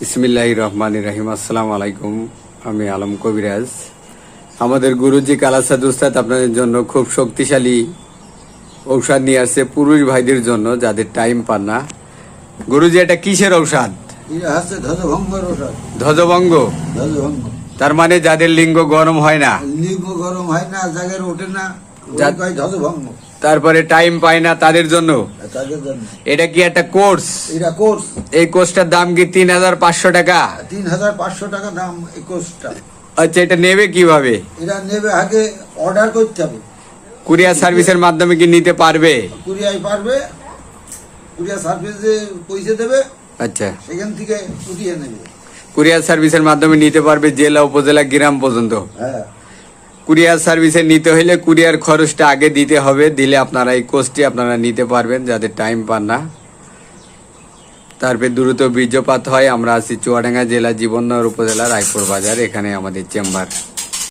বিসমিল্লাহির রহমানির রহিম। আসসালামু আলাইকুম। আমি আলম কবিরাজ। আমাদের গুরুজি কালাসাদ উস্তাদ আপনাদের জন্য খুব শক্তিশালী ঔষধ নিয়ে আসছে পুরুষ ভাইদের জন্য যাদের টাইম পান না। গুরুজি, এটা কিসের ঔষধ? এটা হচ্ছে ধ্বজভঙ্গের ওষুধ। ধ্বজভঙ্গ? ধ্বজভঙ্গ তার মানে যাদের লিঙ্গ গরম হয় না, লিঙ্গ গরম হয় না, জায়গায় ওঠে না, যা- ওই ধ্বজভঙ্গ তারপরে টাইম পায় না, তাদের জন্য তাদের জন্য। এটা কি একটা কোর্স? এটা কোর্স এই কোর্সটার দাম কি ৩,৫০০ টাকা? ৩,৫০০ টাকা দাম এই কোর্সটা। আচ্ছা, এটা নেবে কিভাবে? এটা নেবে আগে অর্ডার করতে হবে। কুরিয়ার সার্ভিসের মাধ্যমে কি নিতে পারবে? কুরিয়ায় পারবে, কুরিয়ার সার্ভিসে পয়সা দেবে, আচ্ছা, সেখান থেকে উঠিয়ে নেবে। কুরিয়ার সার্ভিসের মাধ্যমে নিতে পারবে জেলা, উপজেলা, গ্রাম পর্যন্ত। হ্যাঁ, কুরিয়ার সার্ভিসে নিতে হলে কুরিয়ার খরচটা আগে দিতে হবে। দিলে আপনারা এই কোর্সটি আপনারা নিতে পারবেন যাদের টাইম পান না। তারপরে দ্রুত বীর্যপাত হয়। আমরা আছি চুয়াডাঙ্গা জেলা, জীবননগর উপজেলা, রায়পুর বাজার। এখানে আমাদের চেম্বার।